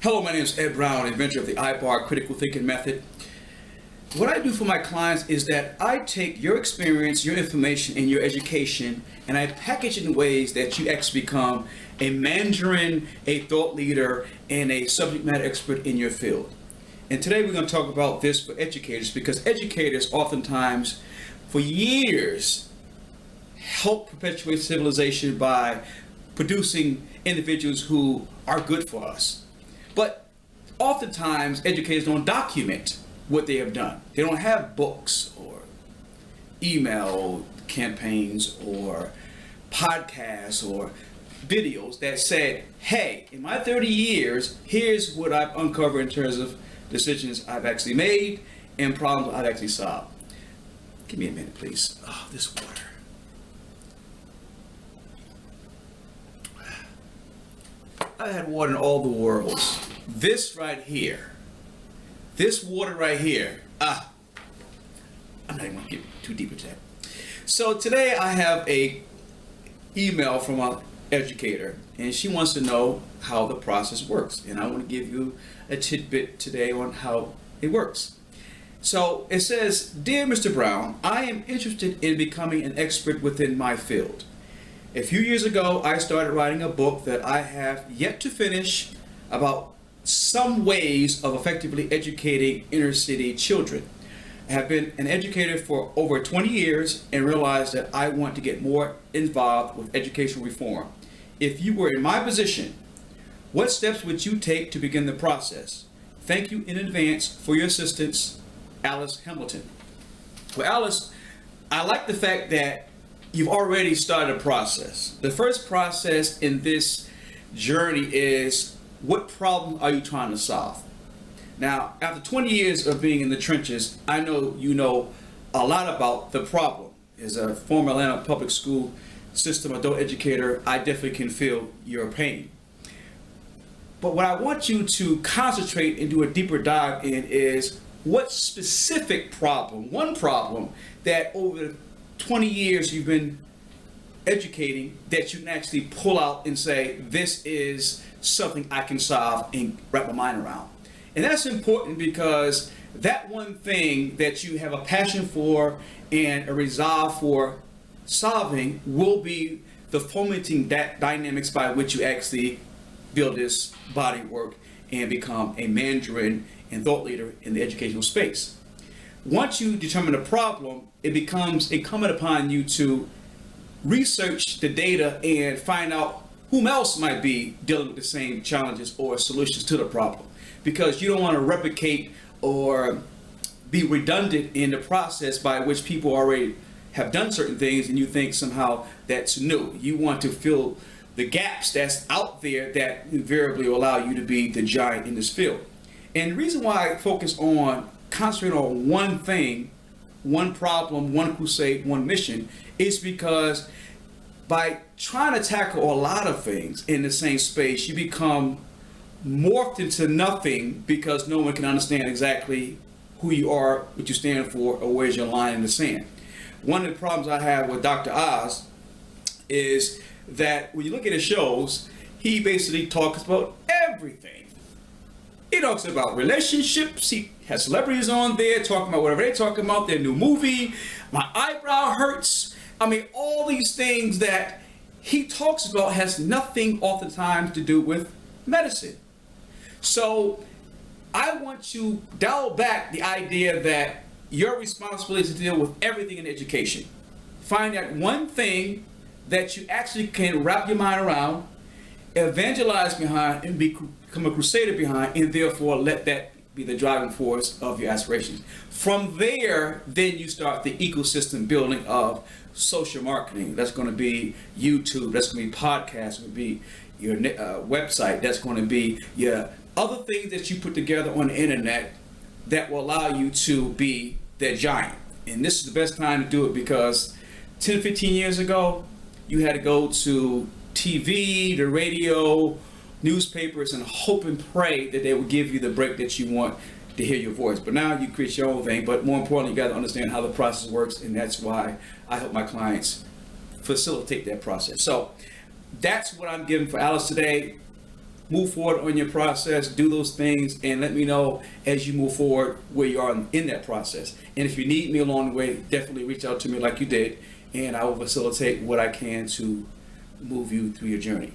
Hello, my name is Ed Brown, inventor of the IBAR Critical Thinking Method. What I do for my clients is that I take your experience, your information, and your education, and I package it in ways that you actually become a Mandarin, a thought leader, and a subject matter expert in your field. And today we're going to talk about this for educators, because educators oftentimes, for years, help perpetuate civilization by producing individuals who are good for us. But oftentimes, educators don't document what they have done. They don't have books or email campaigns or podcasts or videos that said, hey, in my 30 years, here's what I've uncovered in terms of decisions I've actually made and problems I've actually solved. Give me a minute, please. Oh, this water. I had water in all the worlds. This right here, this water right here, I'm not even gonna get too deep into that. So today I have a email from an educator, and she wants to know how the process works. And I want to give you a tidbit today on how it works. So it says, "Dear Mr. Brown, I am interested in becoming an expert within my field. A few years ago, I started writing a book that I have yet to finish about some ways of effectively educating inner city children. I have been an educator for over 20 years and realized that I want to get more involved with educational reform. If you were in my position, what steps would you take to begin the process? Thank you in advance for your assistance, Alice Hamilton." Well, Alice, I like the fact that you've already started a process. The first process in this journey is, what problem are you trying to solve? Now, after 20 years of being in the trenches, I know you know a lot about the problem. As a former Atlanta public school system adult educator, I definitely can feel your pain. But what I want you to concentrate and do a deeper dive in is, what specific problem, one problem that over 20 years you've been educating, that you can actually pull out and say, this is something I can solve and wrap my mind around. And that's important, because that one thing that you have a passion for and a resolve for solving will be the fomenting dynamics by which you actually build this body of work and become a Mandarin and thought leader in the educational space. Once you determine the problem, it becomes incumbent upon you to research the data and find out whom else might be dealing with the same challenges or solutions to the problem, because you don't want to replicate or be redundant in the process by which people already have done certain things and you think somehow that's new. You want to fill the gaps that's out there that invariably will allow you to be the giant in this field. And the reason why I focus on concentrating on one thing, one problem, one crusade, one mission, is because by trying to tackle a lot of things in the same space, you become morphed into nothing, because no one can understand exactly who you are, what you stand for, or where's your line in the sand. One of the problems I have with Dr. Oz is that when you look at his shows, he basically talks about everything. He talks about relationships. He has celebrities on there talking about whatever they're talking about, their new movie. My eyebrow hurts. I mean, all these things that he talks about has nothing oftentimes to do with medicine. So I want to dial back the idea that your responsibility is to deal with everything in education. Find that one thing that you actually can wrap your mind around, evangelize behind, and become a crusader behind, and therefore let that be the driving force of your aspirations. From there, then you start the ecosystem building of social marketing. That's going to be YouTube, that's going to be podcasts, going to be your website, that's going to be your other things that you put together on the internet that will allow you to be that giant. And this is the best time to do it, because 10, 15 years ago, you had to go to TV, the radio, newspapers, and hope and pray that they would give you the break that you want to hear your voice. But now you create your own thing. But more importantly, you got to understand how the process works, and that's why I help my clients facilitate that process. So that's what I'm giving for Alice today. move forward on your process, do those things, and let me know as you move forward where you are in that process. And if you need me along the way, definitely reach out to me like you did, and I will facilitate what I can to move you through your journey.